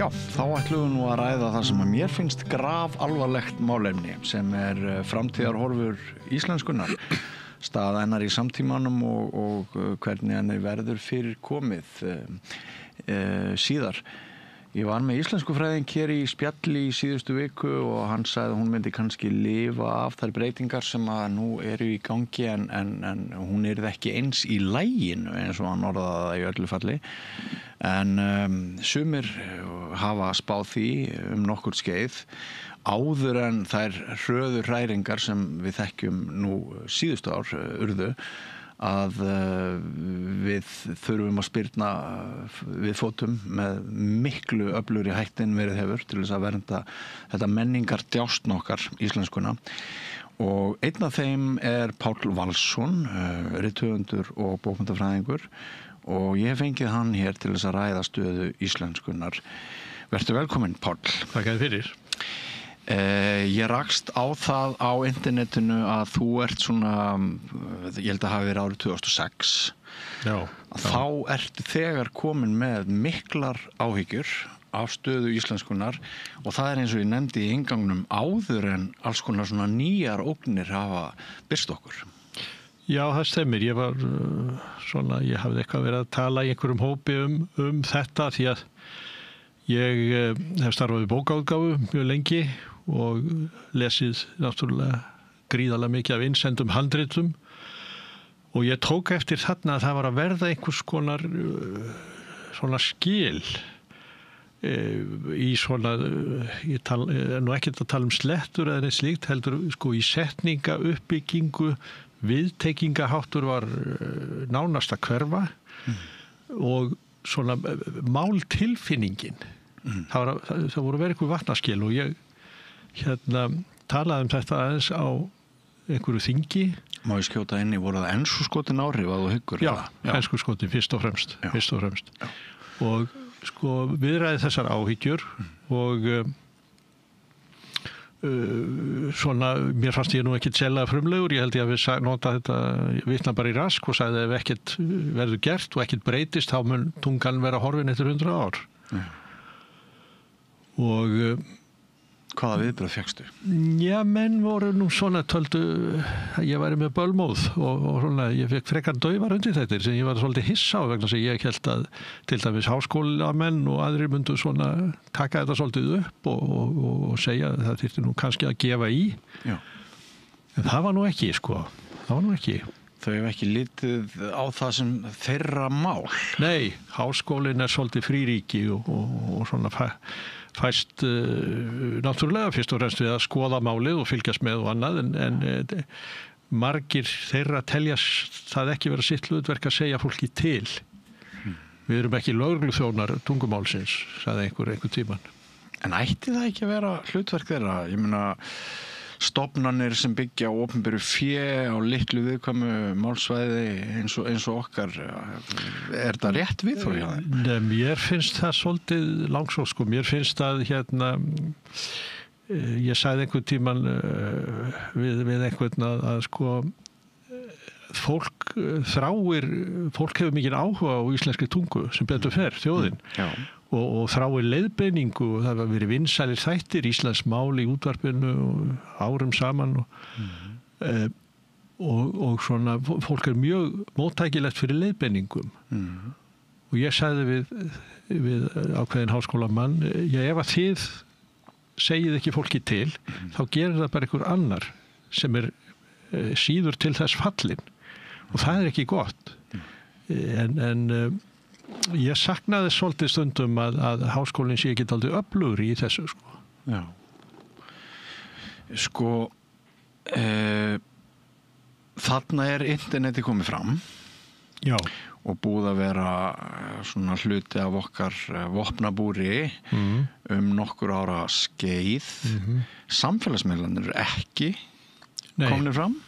Já, þá ætlum við nú að ræða það sem að mér finnst grafalvarlegt málefni sem framtíðarhorfur íslenskunnar, staða hennar í samtímanum og hvernig henni verður fyrir komið síðar. Ég var með íslenskufræðing hér í spjalli í síðustu viku og hann sagði að hún myndi kannski lifa af þær breytingar sem að nú eru í gangi en hún yrði ekki eins í laginu eins og hann orðaði það í öllu falli. En sumir hafa spáð því nokkur skeið áður en þær hröðu hræringar sem við þekkjum nú síðustu ár urðu að við þurfum að spyrna við fótum með miklu öflugri hætti en verið hefur til þess að vernda þetta menningar-djástn okkar íslenskuna. Og einn af þeim Páll Valsson, rithöfundur og bókmenntafræðingur, og ég hef fengið hann hér til þess að ræða stöðu íslenskunnar. Vertu velkominn, Páll. Þakka þér fyrir. Ég rakst á það á internetinu að þú ert svona, ég held að hafi verið árið 2006. Já. Þá ertu þegar komin með miklar áhyggjur af stöðu íslenskunnar og það eins og ég nefndi í inngangnum áður en alls konar svona nýjar ógnir hafa birst okkur. Já, það stemmir. Ég hafði eitthvað verið að tala í einhverjum hópi um þetta því að ég hef starfað í bókaútgáfu mjög lengi og lesið náttúrulega gríðarlega mikið af innsendum handritum og ég tók eftir þarna að það var að verða einhvers konar svona skil í svona, ég er nú ekkert að tala um slettur eða neitt slíkt, heldur sko í setninga uppbyggingu, viðtekingaháttur var nánast að hverfa og svona máltilfinningin. Það voru verið einhver vatnaskil og ég talaði um þetta aðeins á einhverju þingi. Má ég skjóta inn í, voru það enskuskotin áhrif að þú hyggur? Já, enskuskotin fyrst og fremst. Já. Og sko viðræði þessar áhyggjur og svona, mér fannst ég nú ekkert sérlega frumlegur, ég held ég að við nota þetta vitna bara í rask og sagði ef ekkert verður gert og ekkert breytist þá mun tungan vera horfin eftir 100 ár. Og hvaða viðbrögð fékkstu? Já, menn voru nú svona töldu ég væri með bölmóð og svona, ég fekk frekar daufar undirtektir sem ég var svolítið hissa á vegna sem ég held að til dæmis háskólamenn og aðrir myndu svona taka þetta svolítið upp og segja að það þyrfti nú kannski að gefa í. Já. En það var nú ekki, sko. Það var nú ekki. Þau hef ekki litið á það sem þeirra mál? Nei, háskólinn svolítið fríríki og svona fæst náttúrulega fyrst og fremst við að skoða málið og fylgjast með og annað en margir þeirra teljast það ekki vera sitt hlutverk að segja fólki til. Við erum ekki lögregluþjónar tungumálsins, sagði einhver tímann. En ætti það ekki að vera hlutverk þeirra? Ég meina stofnanir sem byggja á opinberu fé á litlu viðkvæmu málsvæði eins og okkar, er það rétt við þó hjá þeim? Nei, mér finnst það svolítið langsótt, sko. Mér finnst að ég sagði einhvern tímann við einhvern að sko fólk hefur mikinn áhuga á íslenskri tungu sem betur fer, þjóðin. Já. Og þráir leiðbeiningu og það var verið vinsælir þættir íslensk mál í útvarpinu árum saman og svona fólk mjög móttækilegt fyrir leiðbeiningum og ég sagði við ákveðin háskólamann ef að þið segið ekki fólki til þá gerir það bara einhver annar sem síður til þess fallin og það ekki gott en ég saknaði svolítið stundum að háskólinn sé ekki dálítið öflugur í þessu, sko. Já. Sko, þarna interneti komið fram. Já. Og búið að vera svona hluti af okkar vopnabúri nokkur ára skeið. Samfélagsmiðlarnir ekki komnir fram.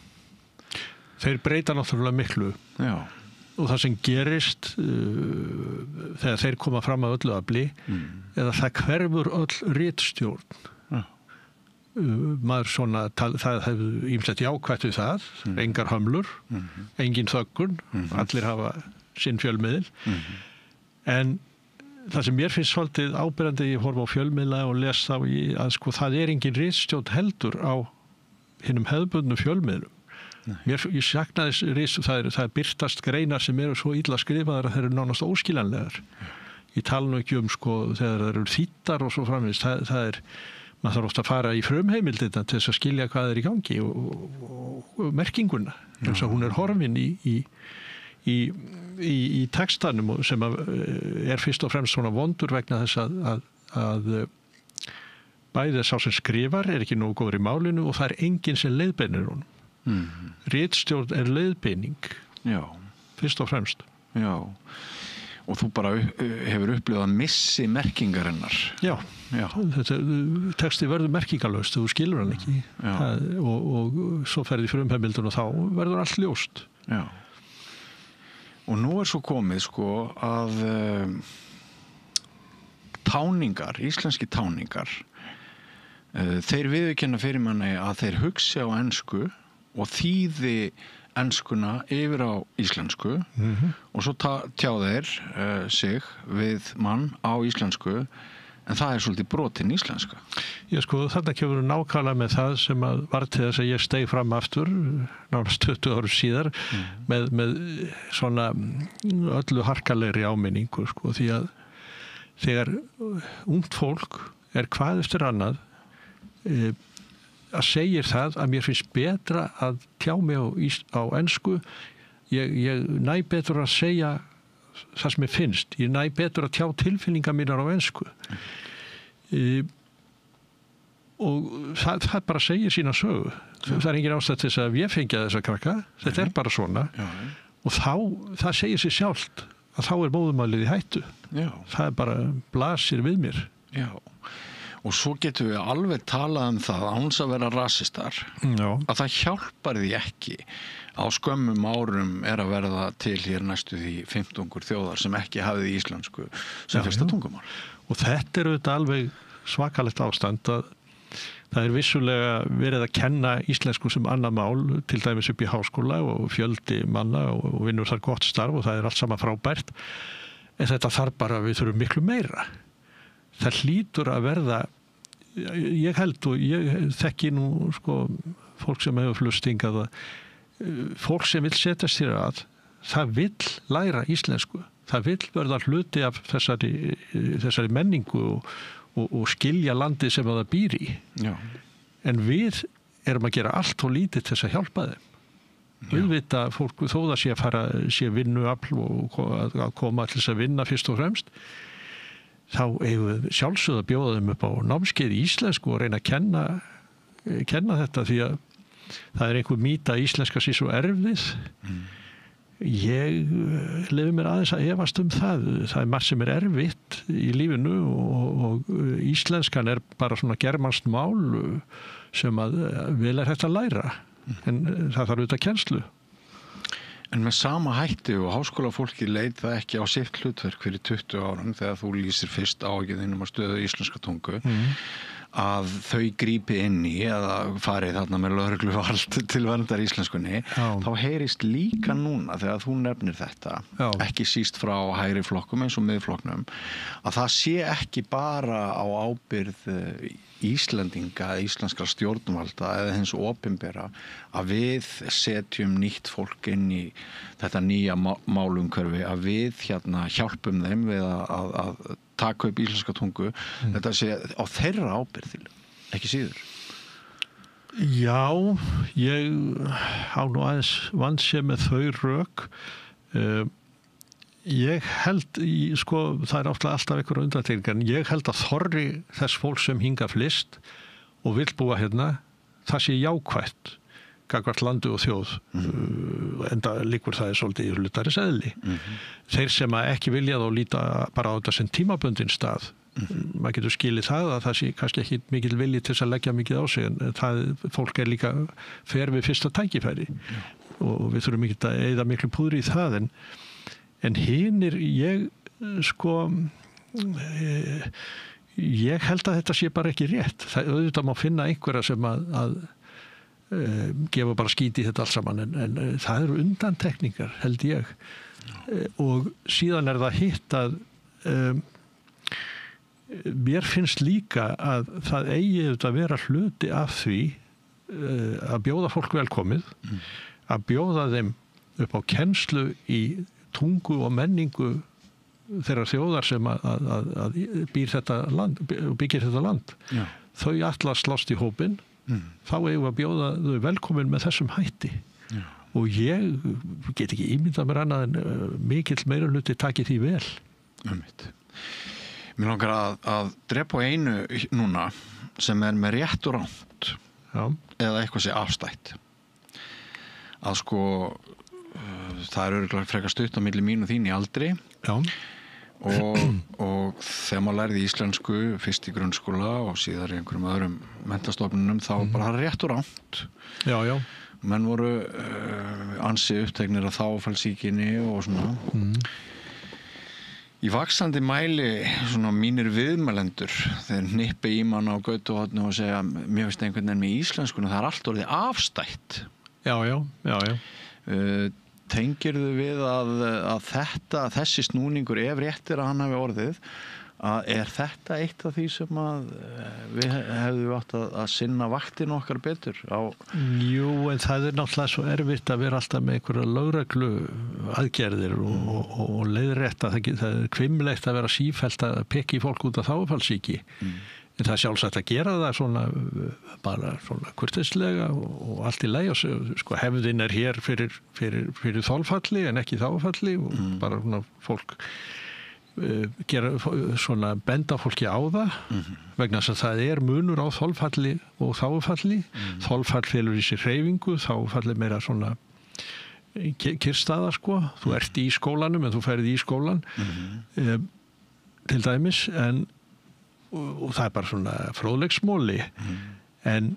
Þeir breyta náttúrulega miklu. Já. Og það sem gerist þegar þeir koma fram að öllu afli eða það hverfur öll ritstjórn. Maður svona, það hefur ýmislegt jákvætt við það, engar hömlur, engin þöggun, allir hafa sinn fjölmiðil. En það sem mér finnst svolítið áberandi, ég horfa á fjölmiðla og les þá að sko það engin ritstjórn heldur á hinum hefðbundnu fjölmiðlum. Ég saknaði það birtast greinar sem eru svo illa skrifaðar að þeir eru nánast óskiljanlegar. Ég tala nú ekki sko þegar þeir eru þýttar og svo framvegis. Það maður þarf ofta að fara í frumheimildina til þess að skilja hvað er í gangi og merkinguna. Þess að hún er horfin í textanum sem er fyrst og fremst svona vondur vegna þess að bæði sá sem skrifar er ekki nógu góður í málinu og það er enginn sem leiðbeinir honum. Ritstjórn er leiðbeining. Já. Fyrst og fremst. Já. Og þú bara hefur upplifað að missi merkingarinnar. Já. Þetta texti verður merkingarlaust, þú skilur hann ekki. Og svo ferði frumheimildun og þá verður allt ljóst. Já. Og nú er svo komið sko að táningar, íslenski táningar, þeir viðurkenna fyrir manni að þeir hugsi á ensku og þýði enskuna yfir á íslensku og svo tjá þeir sig við mann á íslensku en það er svolítið brotin íslenska. Já sko þarna kemur nákvæmlega með það sem að var til þess að ég steig fram aftur nánast 20 árum síðar með svona öllu harkalegri áminningu sko því að þegar ungt fólk er hvað eftir annað að segir það að mér finnst betra að tjá mig á ensku ég næ betur að segja það sem ég finnst ég næ betur að tjá tilfinningar mínar á ensku og það bara segir sína sögu það er engin ástæð til þess að ég fengi þessa krakka þetta er bara svona og það segir sér sjálft að þá er móðurmálið í hættu það er bara blasir við mér og svo getum við alveg talað það án þess að vera rasistar að það hjálpar því ekki á skömmum árum er að verða til hér næstu því 15 þjóðar sem ekki hafið íslensku sem fyrsta tungumál og þetta er auðvitað alveg svakalegt ástand að það er vissulega verið að kenna íslensku sem annað mál til dæmis upp í háskóla og fjöldi manna og vinnur þar gott starf og það er allt saman frábært en þetta þarf bara við þurfum miklu meira það hlýtur að verða ég held og ég þekki nú sko fólk sem hefur flust hingað fólk sem vill setjast sér að það vill læra íslensku það vill verða hluti af þessari menningu og skilja landið sem það býr í en við erum að gera allt og lítið til þess að hjálpa þeim auðvitað fólk þó það sé að fara sé vinnuafl og að koma til þess að vinna fyrst og fremst þá eigum við sjálfsögð að bjóða þeim upp á námskeið í íslensku og reyna að kenna þetta því að það er einhver mýta að íslenska sé svo erfið ég leyfi mér aðeins að efast það er margt sem er erfitt í lífinu og íslenskan er bara svona germanskt mál sem að vel er hægt að læra en það þarf auðvitað kennslu En með sama hætti og háskólafólki leit það ekki á sitt hlutverk fyrir 20 árum þegar þú lýsir fyrst áhugiðinum að stöðu íslenska tungu að þau grípi inn í eða farið þarna með lögregluvald til verndar íslenskunni þá heyrist líka núna þegar þú nefnir þetta ekki síst frá hægri flokkum eins og miðflokknum að það sé ekki bara á ábyrgð Íslendinga, íslenskra stjórnvalda eða hins opinbera að við setjum nýtt fólk inn í þetta nýja málumhverfi að við hjálpum þeim við að taka upp íslenska tungu þetta sé á þeirra ábyrgð ekki síður Já, ég á nú aðeins vandséð með þau rök ég held sko, það er alltaf einhverja undantekningar en ég held að þorri þess fólk sem hingað flyst og vill búa hérna það sé jákvætt gagnvart landi og þjóð enda líkur það svolítið í hlutaris eðli þeir sem ekki vilja þá líta bara á þetta sem tímabundin stað maður getur skilið það að það sé kannski ekki mikil vilji til að leggja mikið á sig en það fólk er líka fer við fyrsta tækifæri og við þurfum ekki að eyða miklu púðri í það en hinir ég held að þetta sé bara ekki rétt það auðvitað má finna einhverja sem að gefa bara skít í þetta allt saman en það eru undantekningar held ég og síðan er það hitt að mér finnst líka að það eigi að vera hluti af því að bjóða fólk velkomið, að bjóða þeim upp á kennslu í tungu og menningu þeirra þjóðar sem að byggir þetta land. Já. Þau ætla að slást í hópinn, þá eigum við að bjóða þau velkomin með þessum hætti. Já. Og ég get ekki ímyndað mér annað en mikill meira hluti taki því vel. Mér langar að drepa á einu núna sem með rétt og rangt. Já. Eða eitthvað sé afstætt. Að sko það örugglega frekar stutt á milli mín og þín í aldri. Já. Og þegar maður lærði íslensku fyrst í grunnskóla og síðar í einhverjum öðrum menntastofnunum þá bara rétt og rangt. Já, já. Menn voru ansi uppteknir af þágufallssýkinni og svona. Í vaxandi mæli svona mínir viðmælendur þeir hnippi í mann á götuhorni og segja mér finnst einhvern veginn með íslenskunni það allt orðið afstætt. Já. Tengirðu við að þessi snúningur ef réttir að hann hafi orðið að þetta eitt af því sem að við hefðum átt að sinna vaktin okkar betur á? Jú, en það náttúrulega svo erfitt að vera alltaf með einhverja lögreglu aðgerðir og leiðrétta, það hvimleitt að vera sífellt að pekja í fólk út af þágufallssýki. En það sjálfsagt að gera það svona bara svona kurteislega og allt í lagi og sko hefðin hér fyrir þolfalli en ekki þágufalli og bara svona fólk gera svona benda fólki á það vegna þess að það munur á þolfalli og þágufalli. Þolfall felur í sig hreyfingu, þágufalli meira svona kyrrstaða sko. Þú ert í skólanum en þú ferð í skólan til dæmis og það bara svona fróðleiksmóli en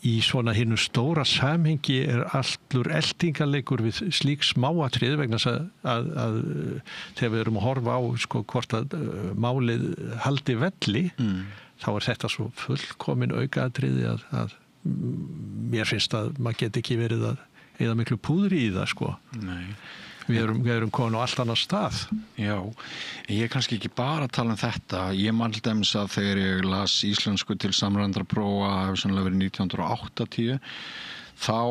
í svona hinu stóra samhengi allur eltingaleikur við slík smáatrið vegna að þegar við erum að horfa á sko, hvort að málið haldi velli þá þetta svo fullkomin aukaatriði að mér finnst að maður get ekki verið að eyða miklu púðri í það sko. Nei. Við erum komin á allt annar stað. Já, ég kannski ekki bara tala þetta. Ég man til dæmis að þegar ég las íslensku til samræmdra prófa hefur sannlega verið 1980 þá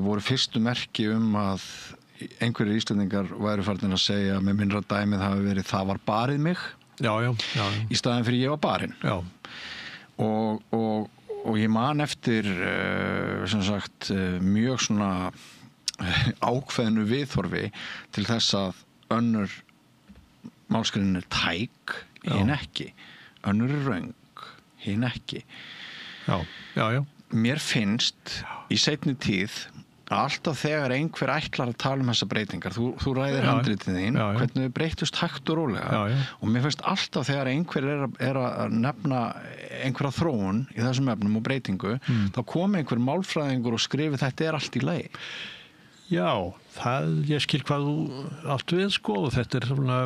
voru fyrstu merki að einhverjir Íslendingar væru farnir að segja með minnra dæmið hafi verið það var barið mig. Já. Í staðinn fyrir ég var barinn. Já. Og ég man eftir sem sagt mjög svona ákveðnu viðhorfi til þess að önnur málsgreinin tæk, hinn ekki. Önnur röng, hinn ekki. Já. Mér finnst í seinni tíð að alltaf þegar einhver ætlar að tala þessa breytingar, þú ræðir handritið þín, hvernig við breytust hægt og rólega og mér finnst alltaf þegar einhver að nefna einhverja þróun í þessum efnum og breytingu, þá kom einhver málfræðingur og skrifi þetta allt í lagi. Já, ég skil hvað þú átt við sko og þetta svona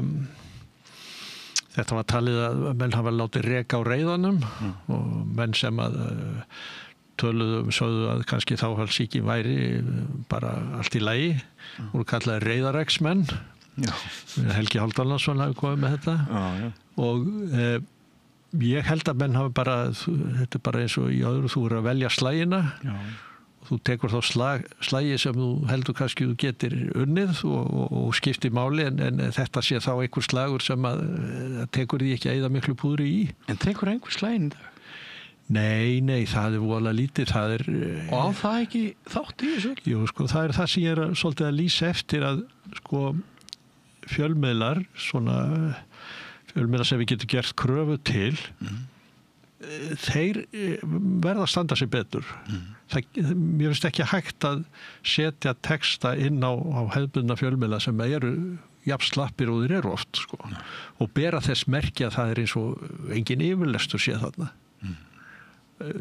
þetta var talið að menn hafa látið reka á reiðanum og menn sem að töluðu sögðu að kannski þágufallssýki væri bara allt í lagi og kallaði reiðareksmenn. Helgi Hálfdanarson hafi komið með þetta og ég held að menn hafi bara þetta bara eins og í öðru þú að velja slagina. Þú tekur þá slagi sem þú heldur kannski þú getur unnið og skiptir máli en þetta sé þá einhver slagur sem að tekur því ekki að eyða miklu púðri í. En tekur einhver slaginn í dag? Nei, það voðalega lítið. Og á það ekki þátt í þessu? Jú, sko, það það sem ég svolítið að lýsa eftir að sko fjölmiðlar sem við getum gert kröfu til þeir verða að standa sig betur. Mér finnst ekki hægt að setja texta inn á hefðbundna fjölmiðla sem eru jafn slappir og þeir eru oft sko. Og bera þess merki að það eins og engin yfirlestur sé þarna.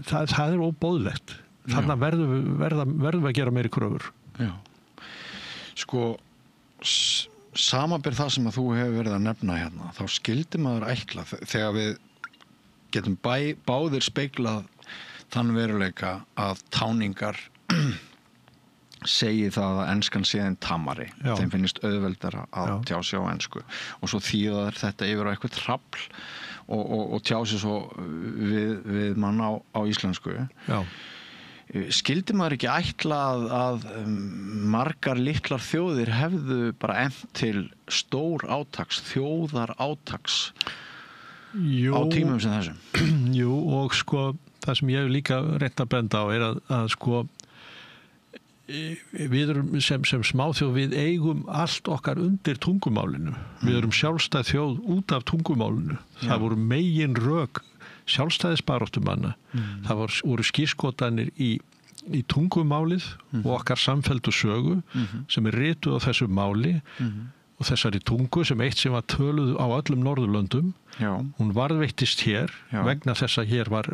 Það óboðlegt. Þannig verðum við að gera meiri kröfur. Já. Sko samanber það sem að þú hefur verið að nefna hérna, þá skildi maður ætla þegar við getum báðir speglað þann veruleika að táningar segi það að enskan sé þeim tamari. Já. Þeim finnst auðveldara að Já. tjá sig á ensku og svo þýðar þetta yfir á eitthvað trafl og tjá sig svo við mann á íslensku. Já. Skildi maður ekki ætla að margar litlar þjóðir hefðu bara efnt til stór átaks, þjóðar átaks Jú, á tímum sem þessum? Jú, og sko það sem ég hef líka reynt að benda á er að sko við erum sem smáþjóð, við eigum allt okkar undir tungumálinu. Við erum sjálfstæð þjóð út af tungumálinu. Það voru megin rök sjálfstæðisbaráttumanna. Það voru skírskotanir í tungumálið og okkar samfelldu sögu sem rituð á þessu máli og þessari tungu sem eitt sem var töluð á öllum Norðurlöndum. Já. Hún varðveittist hér vegna þess að hér var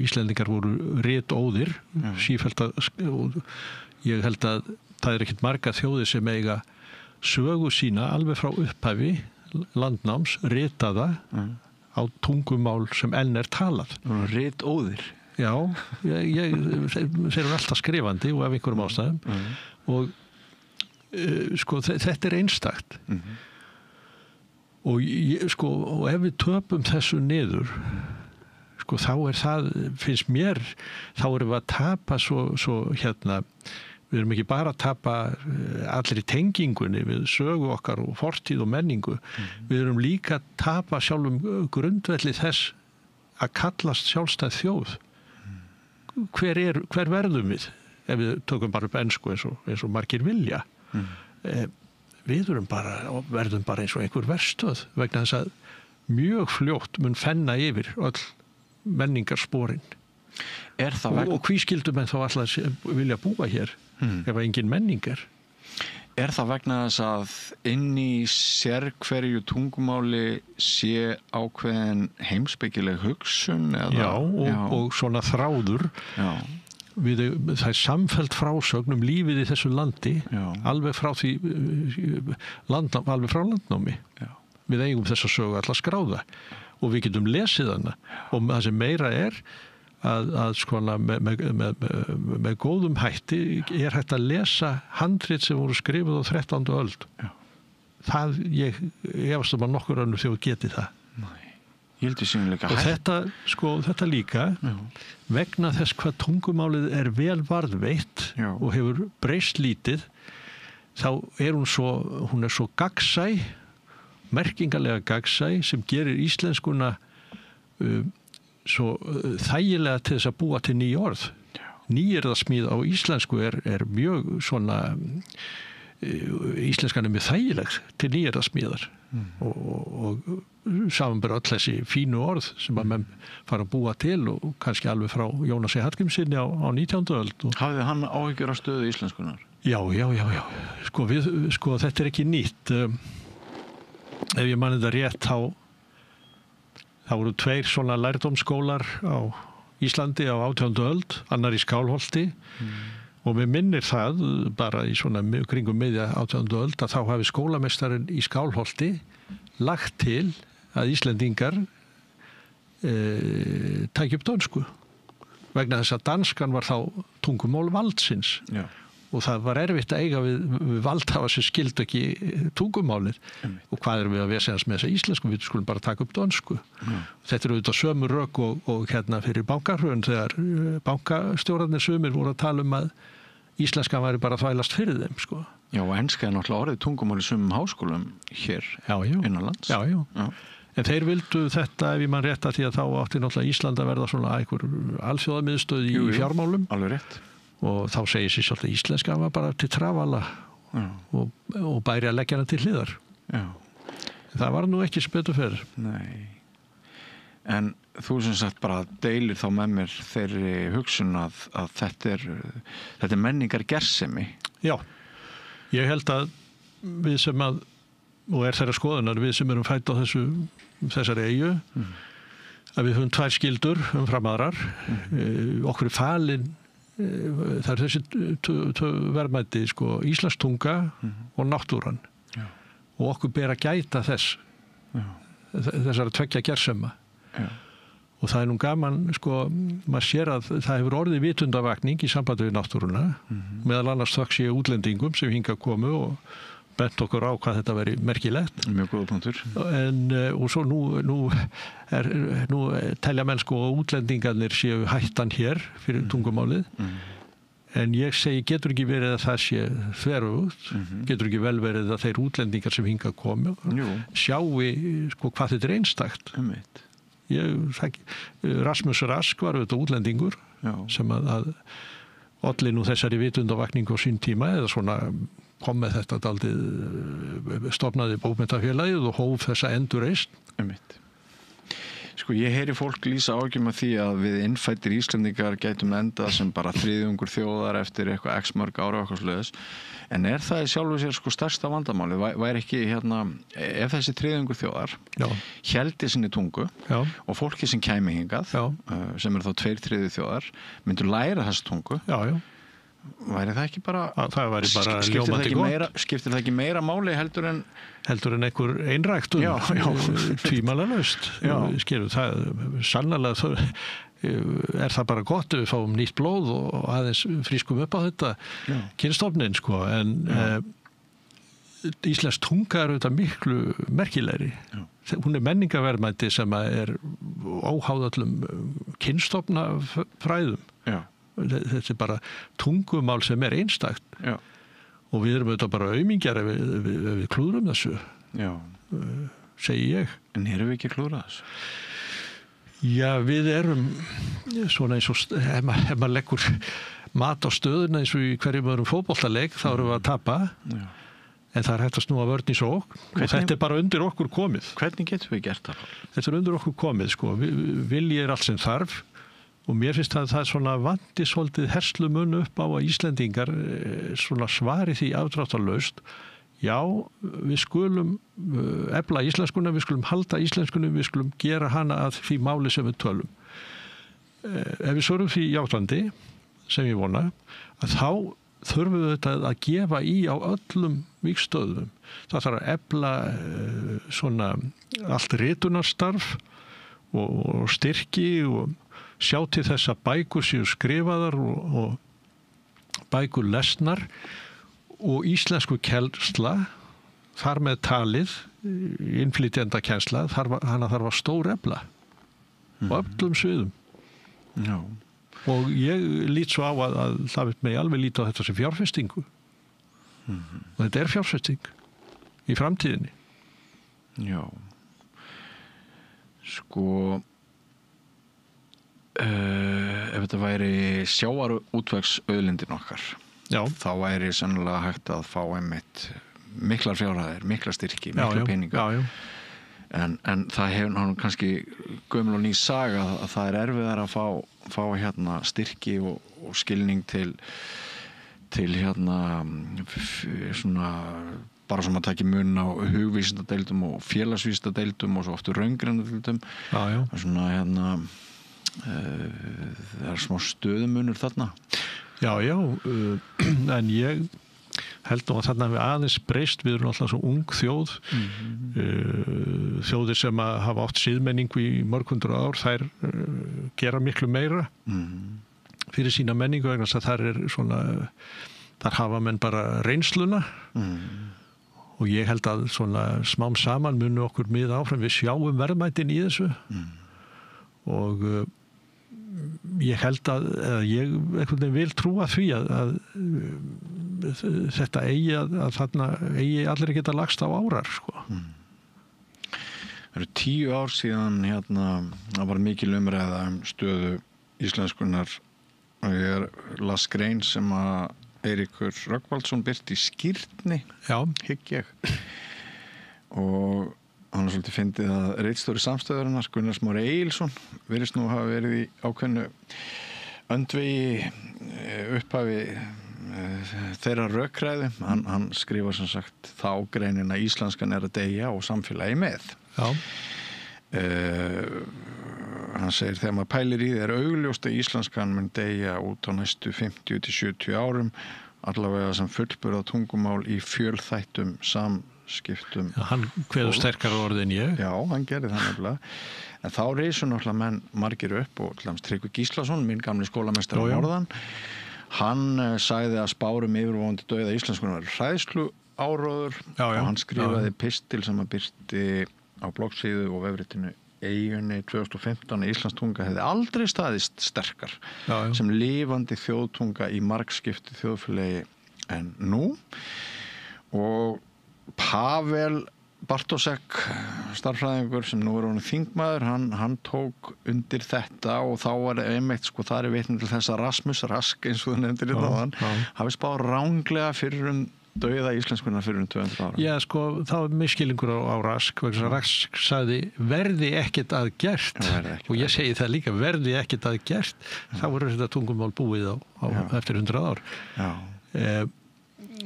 Íslendingar voru ritóðir sífellt að ég held að það ekkert marga þjóðir sem eiga sögu sína alveg frá upphafi landnáms ritaða á tungumál sem enn talað. Ritóðir? Já, þeir eru alltaf skrifandi og af einhverjum ástæðum og sko þetta einstakt og ef við töpum þessu niður sko þá það finnst mér þá erum við að tapa svo við erum ekki bara að tapa allir í tengingunni við sögu okkar og fortíð og menningu við erum líka að tapa sjálfum grundvelli þess að kallast sjálfstæð þjóð hver verðum við ef við tökum bara upp ensku eins og margir vilja við verðum bara eins og einhver verstöð vegna þess að mjög fljótt mun fenna yfir öll menningarsporin og hví skildum en þá alltaf vilja búa hér ef engin menning Er það vegna þess að inn í sérhverju tungumáli sé ákveðin heimspekileg hugsun? Eða? Já, og svona þráður. Já. Það samfellt frásögn lífið í þessu landi, alveg frá því alveg frá landnámi. Já. Við eigum þessa sögu alla skráða og við getum lesið hana og það sem meira að skona með góðum hætti hægt að lesa handrit sem voru skrifuð á 13. öld. Já. Það ég efast að nokkur önnur þjóð geti það. Nei. Ég held sýnilega og þetta líka vegna þess hvað tungumálið vel varðveitt og hefur breyst lítið þá hún svo gagnsæ merkingarlega gagnsæ sem gerir íslenskuna svo þægilega til þess að búa til ný orð. Nýyrðasmíð á íslensku mjög svona íslenskan mjög þægileg til nýyrðasmíðar og samanber öll þessi fínu orð sem að menn fara að búa til og kannski alveg frá Jónasi Hallgrímssyni á 19. öld. Hafði hann áhyggjur af stöðu íslenskunar? Já. Sko þetta ekki nýtt. Ef ég man þetta rétt þá voru 2 svona lærdómsskólar á Íslandi á 18. öld, annar í Skálholti og mér minnir það bara í svona kringum miðja 18. öld að þá hafi skólameistarinn í Skálholti lagt til að Íslendingar tækja upp dönsku vegna þess að danskan var þá tungumál valdsins. Já. Og það var erfitt að eiga við valdhafa sem skildu ekki tungumálið. Og hvað erum við að vesenast með þessa íslensku? Við skulum bara taka upp dönsku. Þetta auðvitað sömu rök og fyrir bankahrun þegar bankastjórarnir sumir voru að tala að íslenskan væri bara að þvælast fyrir þeim. Sko. Já, og enska náttúrulega orðið tungumál í sumum háskólum hér innanlands. Já. En þeir vildu þetta, ef ég man rétt að því að þá átti náttúrulega Ísland að verða svona einhver alþjóðamiðstöð í fjármálum. Alveg rétt. Og þá segir sér svolítið íslenska var bara til trafala og bæri að leggja hana til hliðar. Já. Það var nú ekki sem betur fyrir. Nei. En þú sem sagt bara deilir þá með mér þeirri hugsun að þetta er menningar gersemi. Já. Ég held að við sem og þeirra skoðunar, við sem erum fædd á þessari eyju, að við höfum 2 skyldur umfram aðrar, okkur falin það þessi 2 verðmæti íslensk tunga og náttúran og okkur ber að gæta þessara 2 gersema Og það nú gaman, sko, maður sér að það hefur orðið vitundavakning í sambandi við náttúruna, meðal annars þökk sé útlendingum sem hinga komu og bent okkur á hvað þetta veri merkilegt. Mjög góða punktur. Og svo nú telja menn sko að útlendingarnir séu hættan hér fyrir tungumálið. En ég segi, getur ekki verið að það sé þveröfugt, getur ekki vel verið að þeir útlendingar sem hinga komu sjáu sko hvað þetta einstakt. Rasmus Rask var auðvitað útlendingur sem að olli nú þessari vitundavakningu á sín tíma eða svona kom með þetta daldið stofnaði bókmenntafélagið og hóf þessa endurreisn. Sko ég heyri fólk lýsa áhyggjum af því að við innfæddir Íslendingar gætum endað sem bara þriðjungur þjóðar eftir eitthvað x mörg ára og eitthvað svoleiðis. En er það í sjálfu sér sko stærsta vandamálið? Væri ekki ef þessi þriðjungur þjóðar héldi sinni tungu og fólki sem kæmi hingað, sem þá 2/3 þjóðar, myndu læra þessi tungu, væri það ekki bara, það væri bara ljómandi gott. Skiptir það ekki meira máli heldur en einhver einræktun tvímælalaust. Skilur það sannarlega er það bara gott ef við fáum nýtt blóð og aðeins frískum upp á þetta kynstofnin sko, en íslensk tunga er auðvitað miklu merkilegri. Hún er menningarverðmæti sem er óháð öllum kynstofnafræðum. Þetta er bara tungumál sem er einstakt og við erum auðvitað bara aumingjar ef við klúðrum þessu, segi ég. En erum við ekki að klúðra þessu? Já, við erum svona eins og ef maður leggur mat á stöðuna eins og í hverjum öðrum fótboltaleik þá erum við að tapa en það er hægt að snúa vörn í sókn og þetta er bara undir okkur komið. Hvernig getum við gert það? Þetta er undir okkur komið sko. Vilji er allt sem þarf og mér finnst að það svona vanti svolítið herslumun upp á að Íslendingar svona svari því afdráttarlaust. Já, við skulum efla íslenskuna, við skulum halda íslenskunni, við skulum gera hana að því máli sem við tölum. Ef við svörum því játandi, sem ég vona, að þá þurfum við þetta að gefa í á öllum vígstöðum. Það þarf að efla svona allt ritunarstarf og styrki og sjá til þess að bækur séu skrifaðar og bækur lesnar og íslensku kennsla þar með talið innflytjendakensla hana þarf að stórefla á öllum sviðum. Og ég lít svo á að það veit mig alveg líta á þetta sem fjárfestingu og þetta er fjárfesting í framtíðinni. Sko ef þetta væri sjávarútvegsauðlindin okkar þá væri sennilega hægt að fá einmitt miklar fjárhæðir, mikla styrki, mikla peninga en það hefur kannski gömul og ný saga að það er erfiðar að fá styrki og skilning til svona bara sem að taki mun á hugvísindadeildum og félagsvísindadeildum og svo oftur raungrendadeildum svona það er smá stöðumunur þarna. En ég held nú að þarna við aðeins breyst, við erum alltaf svo ung þjóð, þjóðir sem að hafa átt siðmenningu í mörg hundruð ár, þær gera miklu meira fyrir sína menningu vegna þess að þar hafa menn bara reynsluna og ég held að svona smám saman munu okkur miða áfram, við sjáum verðmætin í þessu og ég held að ég einhvern veginn vil trúa því að þetta eigi að þarna eigi allir að geta lagst á árar sko. Það eru 10 ár síðan það var mikil umræða stöðu íslenskunar og ég las grein sem að Eiríkur Rögnvaldsson birti í Skírni hygg ég og hann er svolítið fyndið að ritstjóri samstöðurinnar Gunnar Smári Egilsson virðist nú hafa verið í ákveðnu öndvegi upphafi þeirra rökræðu. Hann skrifar sem sagt þá greinin að íslenskan er að deyja og samfélagi með. Hann segir þegar maður pælir í því er augljóst að íslenskan mun deyja út á næstu 50 til 70 árum allavega sem fullburða tungumál í fjölþættum skiptum. Já, hann kveður sterkar orð en ég. Já, hann gerði það nefnilega. En þá risu náttúrulega menn margir upp og Tryggvi Gíslason, minn gamli skólameistari á Norðan, hann sagði að spárum yfirvofandi dauða íslenskunnar hræðslu áróður og hann skrifaði pistil sem að birti á bloggsíðu og vefritinu Eyjunni 2015 að Íslandstunga hefði aldrei staðist sterkar sem lifandi þjóðtunga í margskipti þjóðfélagi en nú. Og Pavel Bartosek, starffræðingur sem nú honum þingmaður, hann tók undir þetta og þá var einmitt, það vitni til þess að Rasmus Rask, eins og þú nefndir þaðan, hafi spáð ranglega fyrir dauða íslenskunnar fyrir 200 ára. Já, það var misskilningur á Rask, vegna Rask sagði verði ekkert að gert og ég segi það líka, verði ekkert að gert, þá voru þetta tungumál búið á eftir 100 ár.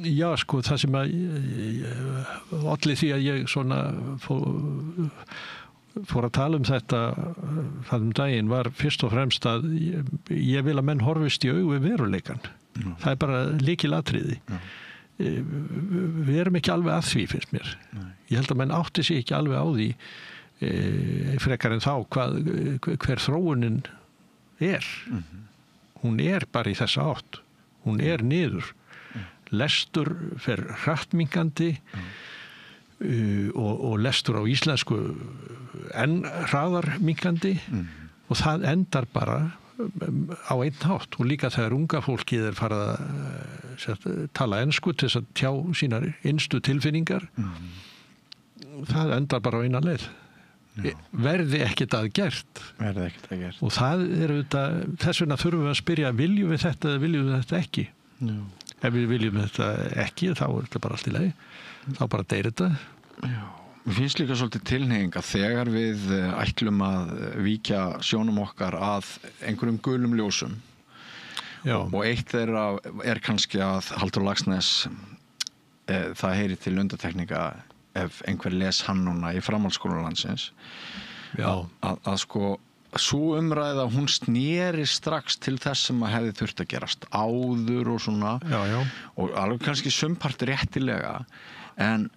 Já, það sem að olli því að ég svona fór að tala um þetta þann daginn var fyrst og fremst að ég vil að menn horfist í augu við veruleikann. Það er bara lykilatriði. Við erum ekki alveg að því, finnst mér. Ég held að menn átti sig ekki alveg á því frekar en þá hver þróunin er. Hún er bara í þessa átt. Hún er niður. Lestur fer hrattminkandi og lestur á íslensku enn hraðar minkandi og það endar bara á einn hátt og líka þegar unga fólkið farið að tala ensku til þess að tjá sínar innstu tilfinningar það endar bara á eina leið. Verði ekkert að gert og það auðvitað, þess vegna þurfum við að spyrja viljum við þetta eða viljum við þetta ekki. Ef við viljum þetta ekki þá er þetta bara allt í lagi, þá bara deyr þetta. Mér finnst líka svolítið tilhneiging að þegar við ætlum að víkja sjónum okkar að einhverjum gulum ljósum og eitt þeirra er kannski að Halldór Laxness það heyri til undantekninga ef einhver les hann núna í framhaldsskóla landsins að sú umræða hún sneri strax til þess sem að hefði þurft að gerast áður og svona og alveg kannski sumpart réttilega en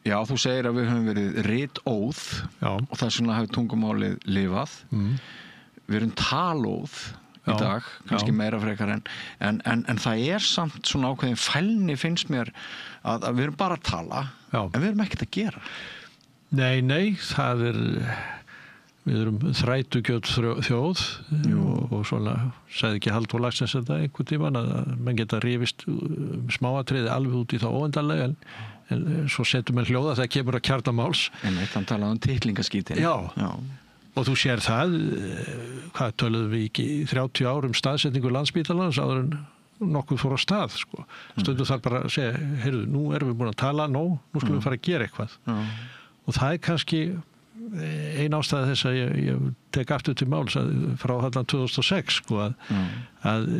já, þú segir að við höfum verið ritóð og þess vegna hefur tungumálið lifað. Við erum talóð í dag, kannski meira frekar en það er samt svona ákveðin fælni finnst mér að við erum bara að tala en við erum ekkert að gera. Nei, það við erum þrætugjöld þjóð og svona sagði ekki Halldór Laxness þetta einhvern tímann að menn geta rifist smáatriði alveg út í þá óendanlega en svo setur menn hljóða þegar kemur að kjarnamáls. En hann talaði um titlingaskítin. Já, og þú sér það, hvað töluðum við ekki 30 árum staðsetningu Landspítalans áður en nokkuð fór á stað. Stundum þarf bara að segja, heyrðu, nú erum við búin að tala, nú skulum við fara að gera eitthvað. Og það er kannski ein ástæða þess að ég tek aftur til máls frá þarna 2006 að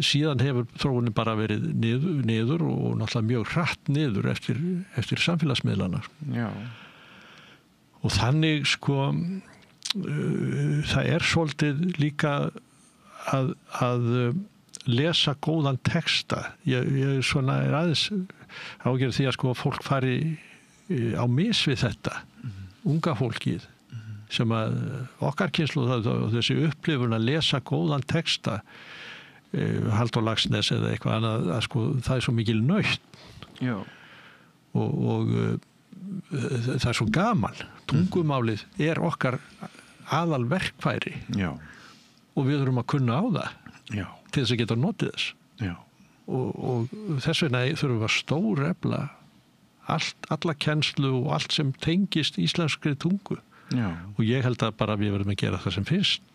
síðan hefur þróunin bara verið niður og náttúrulega mjög hratt niður eftir samfélagsmiðlana. Og þannig það er svolítið líka að lesa góðan texta. Ég svona er aðeins ágjörð því að fólk fari á mis við þetta, unga fólkið sem að okkar kynslóð og þessi upplifun að lesa góðan texta Halldór Laxness eða eitthvað annað að það er svo mikil nautn og það er svo gaman tungumálið er okkar aðal verkfæri og við þurfum að kunna á það til þess að geta notið þess og þess vegna þurfum við að stórefla alla kennslu og allt sem tengist íslenskri tungu. Og ég held að bara við verðum að gera það sem fyrst.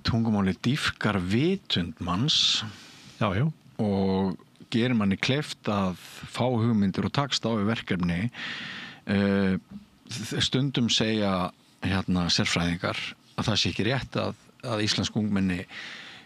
Tungumáli dýpkar vitund manns og gerir manni kleift að fá hugmyndir og takst á við verkefni. Stundum segja sérfræðingar að það sé ekki rétt að íslensk ungmenni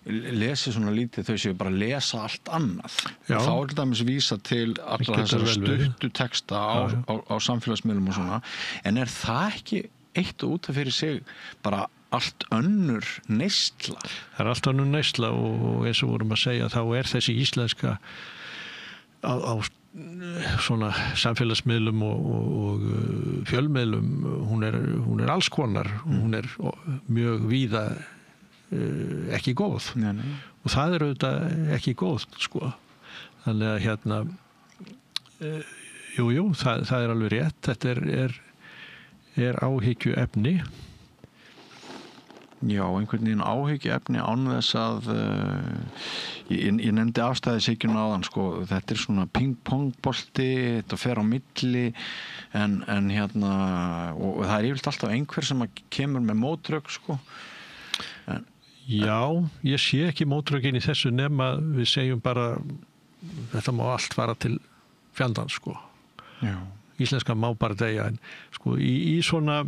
lesi svona lítið, þau séu bara að lesa allt annað. Þá er þetta vísa til allra þessar stuttu texta á samfélagsmiðlum og svona, en er það ekki eitt og út af fyrir sig bara allt önnur neysla? Það er allt önnur neysla og eins og vorum að segja þá er þessi íslenska á svona samfélagsmiðlum og fjölmiðlum, hún er alls konar, hún er mjög víða ekki góð. Nei. Og það auðvitað ekki góð, sko. Þannig að jú, það alveg rétt. Þetta er áhyggju efni. Já, einhvern veginn áhyggjuefni án þess að ég nefndi afstæðishyggju áðan, sko, þetta svona ping-pong-bolti, þetta fer á milli en og það yfirleitt alltaf einhver sem kemur með mótrök, sko. Já, ég sé ekki mótrökin í þessu nema við segjum bara þetta má allt fara til fjandans, sko. Já. Íslenska má bara deyja, en sko í svona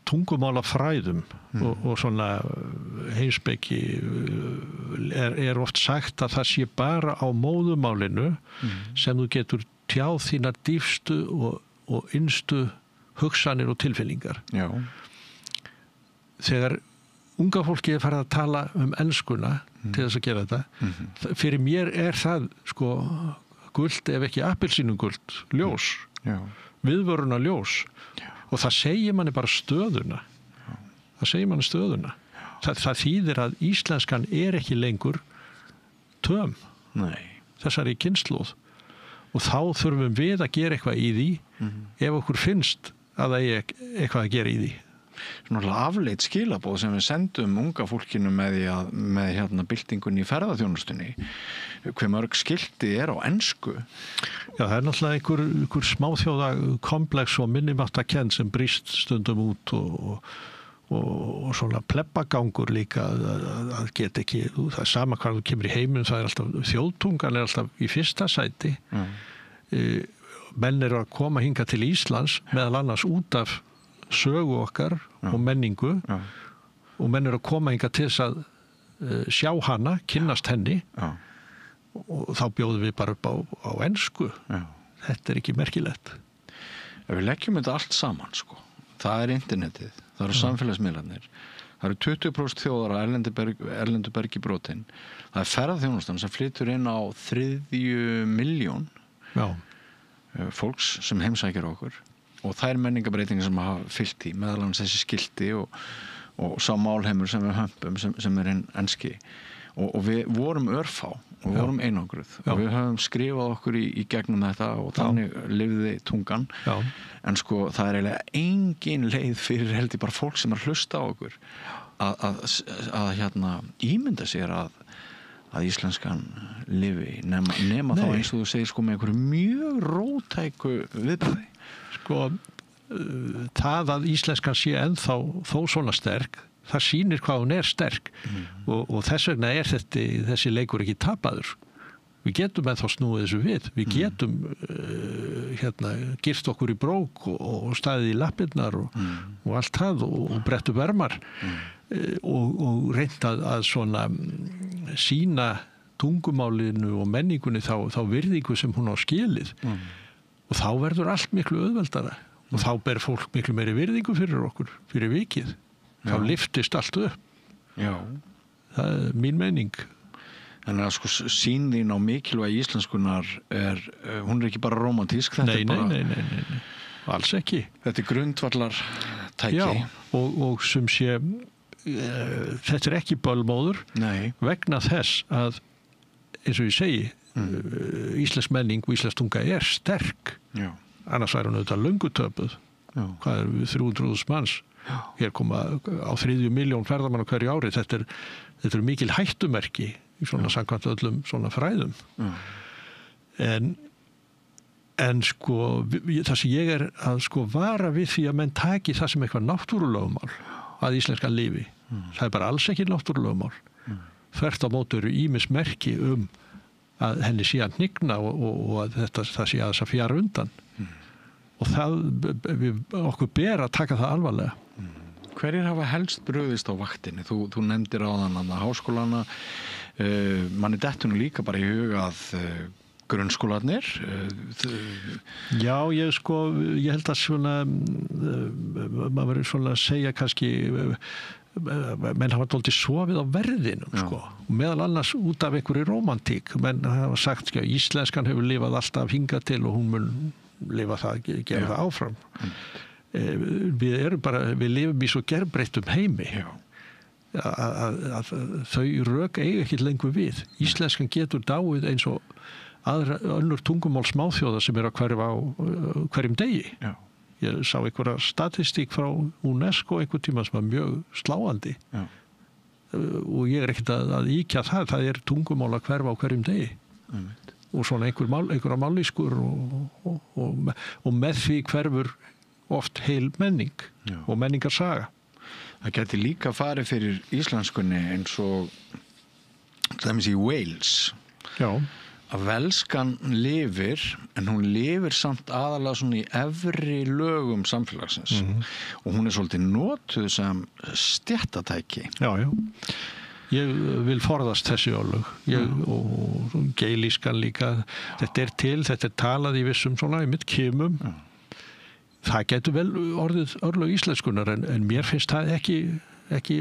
tungumálafræðum og svona heimspeki er oft sagt að það sé bara á móðumálinu sem þú getur tjáð þínar dýpstu og innstu hugsanir og tilfinningar. Já. Þegar unga fólki farið að tala enskuna til þess að gera þetta, fyrir mér er það sko gult ef ekki appelsínugult ljós, viðvöruna ljós. Og það segir manni bara stöðuna. Það segir manni stöðuna. Það þýðir að íslenskan er ekki lengur töm. Nei. Þessari kynslóð. Og þá þurfum við að gera eitthvað í því ef okkur finnst að það er eitthvað að gera í því. Svona afleitt skilaboð sem við sendum unga fólkinu með byltingunni í ferðaþjónustunni, hve mörg skilti er á ensku. Já, það er náttúrulega einhver smáþjóða komplex og minnimáttakennd sem brýst stundum út og svona plebbagangur líka að geta ekki, það er sama hvað þú kemur í heiminn, það er alltaf, þjóðtungan er alltaf í fyrsta sæti. Menn eru að koma hingað til Íslands meðal annars út af sögu okkar og menningu og menn eru að koma hingað til þess að sjá hana, kynnast henni og þá bjóðum við bara upp á ensku. Þetta er ekki merkilegt. Ef við leggjum þetta allt saman, sko, það er internetið, það eru samfélagsmiðlarnir, það eru 20% þjóðar á erlendu bergi brotin, það er ferðaþjónustan sem flytur inn á 3 milljón fólks sem heimsækir okkur. Og það er menningabreitingar sem hafa fyllt í, meðal annars þessi skilti og sá málheimur sem við hömpum sem er enski. Og við vorum örfá og við vorum einangruð og við höfum skrifað okkur í gegnum þetta og þannig lifði tungan. En sko það er eiginlega engin leið fyrir heldur bara fólk sem hlusta á okkur að ímynda sér að íslenskan lifi nema þá eins og þú segir sko með einhverju mjög róttæku viðbragði. Sko, það að íslenskan sé ennþá þó svona sterk, það sýnir hvað hún er sterk og þess vegna er þessi leikur ekki tapaður. Við getum ennþá snúið þessu við getum girt okkur í brók og staðið í lappirnar og allt það og brettu vermar og reynt að svona sína tungumálinu og menningunni þá virðingu sem hún á skilið. Og þá verður allt miklu auðveldara og þá ber fólk miklu meiri virðingu fyrir okkur, fyrir vikið. Þá lyftist allt upp. Já. Það er mín meining. Þannig að sko sýn þín á mikilvægi íslenskunar hún er ekki bara romantísk. Nei. Alls ekki. Þetta er grundvallar tæki. Já, og sem sé, þetta er ekki bölmóður vegna þess að, eins og ég segi, íslensk menning og íslensk tunga er sterk. Annars væri hún auðvitað löngu töpuð. Hvað er 300.000 manns? Hér koma á 3 milljón ferðamann á hverju ári. Þetta er mikil hættumerki í svona samkvæmt öllum svona fræðum. En sko það sem ég er að sko vara við því að menn taki það sem eitthvað náttúrulögmál að íslenska lífi. Það er bara alls ekki náttúrulögmál. Þvert á móti eru ýmis merki að henni sé að hnigna og að það sé að þess að fjara undan. Og okkur ber að taka það alvarlega. Hverjir hafa helst brugðist á vaktinni? Þú nefndir áðan að háskólana, manni dettur nú líka bara í huga að grunnskólarnir. Já, ég held að svona, maður verður svona að segja kannski menn hafa dálítið sofið á verðinum sko. Og meðal annars út af einhverju rómantík, menn hafa sagt sko, íslenskan hefur lifað alltaf hingað til og hún mun lifa það, gera það áfram. Við lifum í svo gerbreyttum heimi að þau rök eiga ekki lengur við. Íslenskan getur dáið eins og önnur tungumál smáþjóða sem að hverfa á hverjum degi. Ég sá einhverja statistík frá UNESCO einhver tíma sem var mjög sláandi og ég ekkert að íkja það er tungumál að hverfa á hverjum degi og svona einhverja mállýskur og með því hverfur oft heil menning og menningarsaga. Það geti líka farið fyrir íslenskunni eins og það í Wales. Já. Að velskan lifir, en hún lifir samt aðalega svona í efri lögum samfélagsins og hún svolítið notuð sem stéttatæki. Já. Ég vil forðast þessi örlög og geilískan líka. Þetta talað í vissum svona í mitt kimum. Það getur vel orðið örlög íslenskunar en mér finnst það ekki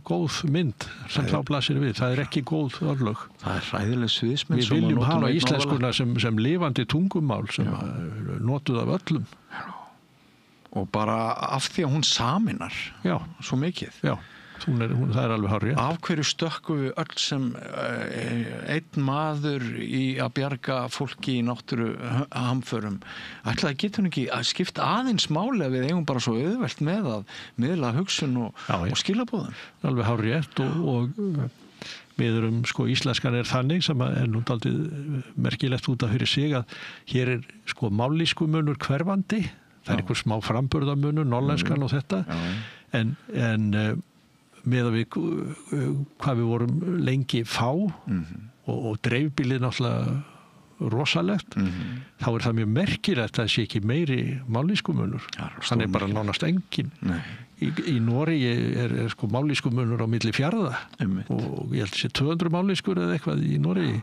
góð mynd sem þá blasir við. Það ekki góð örlög. Það hræðileg sviðsmynd. Við viljum hafa íslenskuna sem lifandi tungumál sem notuð af öllum. Og bara af því að hún saminar svo mikið. Já, það alveg hárrétt. Af hverju stökkum við öll sem einn maður í að bjarga fólki í náttúruhamförum? Ætlaði getur hún ekki að skipta aðeins máli að við eigum bara svo auðvelt með að miðla hugsun og skilaboðum? Alveg hárrétt og við erum íslenskan þannig sem nú dálítið merkilegt út af fyrir sig að hér mállýskumunur hverfandi. Það einhver smá framburðarmunur, nollenskan og þetta. En með að hvað við vorum lengi fá og dreifbýlið náttúrulega rosalegt, þá það mjög merkilegt að það sé ekki meiri mállýskumunur. Þannig bara nánast engin. Í Noregi er mállýskumunur á milli fjarða og ég held að sé 200 mállýskur eða eitthvað í Noregi.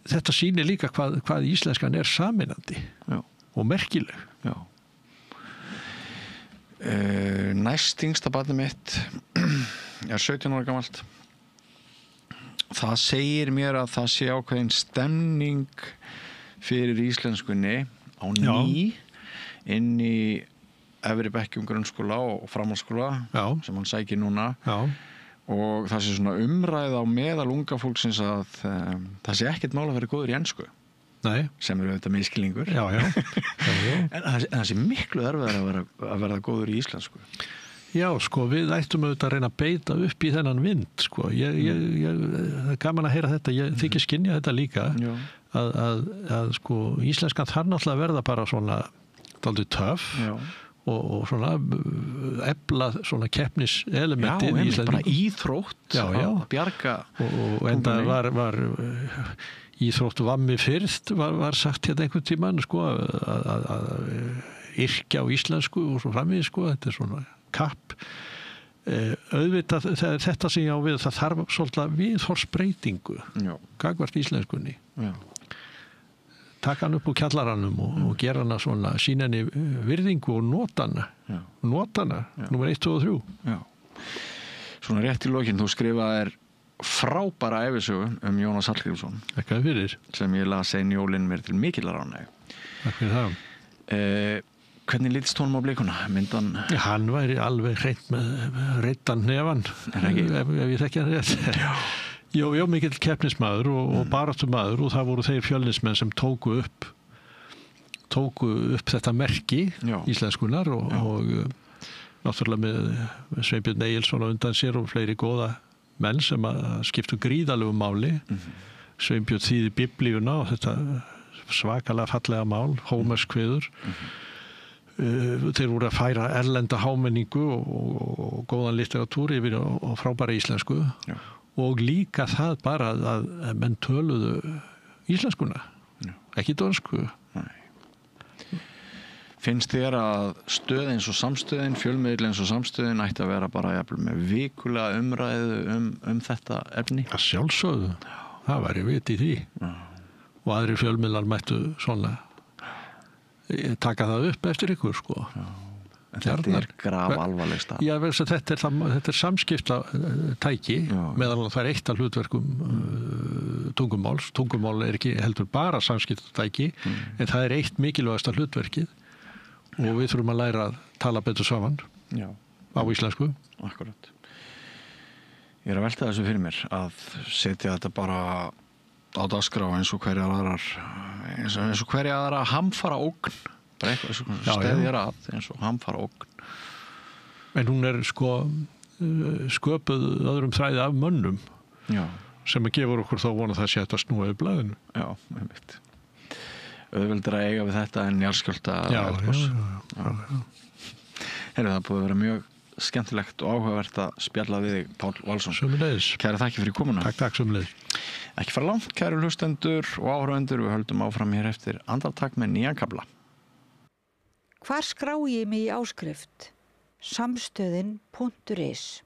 Þetta sýnir líka hvað íslenskan saminandi og merkileg. Já. Næst yngsta barnið mitt 17 ára gamalt. Það segir mér að það sé ákveðin stemning fyrir íslenskunni á ný inn í efri bekkjum grunnskóla og framhaldsskóla sem hann sækir núna. Og það sé svona umræða á meðal unga fólksins að það sé ekkert mál að vera góður í ensku. Nei. Sem auðvitað miskilningur. Já. En það sé miklu erfiðar að verða góður í íslensku. Já, við ættum auðvitað að reyna að beita upp í þennan vind, Ég það gaman að heyra þetta, ég þykir skynja þetta líka, að íslenskan þarf náttúrulega að verða bara svona dálítið töff og svona efla svona keppniselementið í íslensku. Bara íþrótt að bjarga. Og enda var íþrótt vammi fyrst var sagt hérna einhvern tímann að yrkja á íslensku og svo framvegis þetta svona kapp. Auðvitað þetta sem ég á við það þarf svolítið viðhorfsbreytingu gagnvart íslenskunni. Taka hann upp úr kjallaranum og gera hana svona sýna henni virðingu og notana númer 1, 2 og 3. Svona rétt í lokin þú skrifaðir frábæra ævisögu Jónas Hallgrímsson sem ég las ein jólin mér til mikillar ánægju. Takk fyrir það. Hvernig lítist honum á blikuna? Myndan? Hann væri alveg hreint með reittan hnefan ef ég þekki hann rétt. Jó, mikill keppnismaður og baráttumaður og það voru þeir fjölnismenn sem tóku upp þetta merki íslenskunar og náttúrulega með Sveinbjörn Egilsson á undan sér og fleiri góða menn sem að skiptu gríðalegu máli. Sveinbjörn þýði biblíuna og þetta svakalega fallega mál, Hómerskviður. Þeir voru að færa erlenda hámenningu og góðan litteratúr yfir á frábæra íslensku og líka það bara að menn töluðu íslenskuna, ekki dönsku. Finnst þér að stöð eins og samstöðin, fjölmiðil eins og samstöðin ætti að vera bara með vikulega umræðu þetta efni? Að sjálfsögðu, það væri vit í því. Og aðrir fjölmiðlar mættu svona taka það upp eftir ykkur. Þetta graf alvarleg stað. Já, þetta er samskipta tæki, meðal það er eitt af hlutverkum tungumáls. Tungumál er ekki heldur bara samskipta tæki, en það er eitt mikilvægasta hlutverkið og við þurfum að læra að tala betur saman á íslensku. Akkurat. Ég er að velta þessu fyrir mér að setja þetta bara á dagskrá eins og hverja aðra hamfara ógn, bara eitthvað steðjar að eins og hamfara ógn. En hún er sköpuð öðrum þræði af mönnum sem að gefur okkur þá vona það sé hægt að snúa við blaðinu. Já, einmitt. Auðveldur að eiga við þetta en jarðskjálfta eldgos. Heyrðu, það búið að vera mjög skemmtilegt og áhugavert að spjalla við þig, Páll Valsson. Sömuleiðis. Kæra þakki fyrir komuna. Takk, sömuleiðis. Ekki fara langt, kæru hlustendur og áhorfendur, við höldum áfram hér eftir andartak með nýjan kafla. Hvar skrái ég mig í áskrift? Samstöðin.is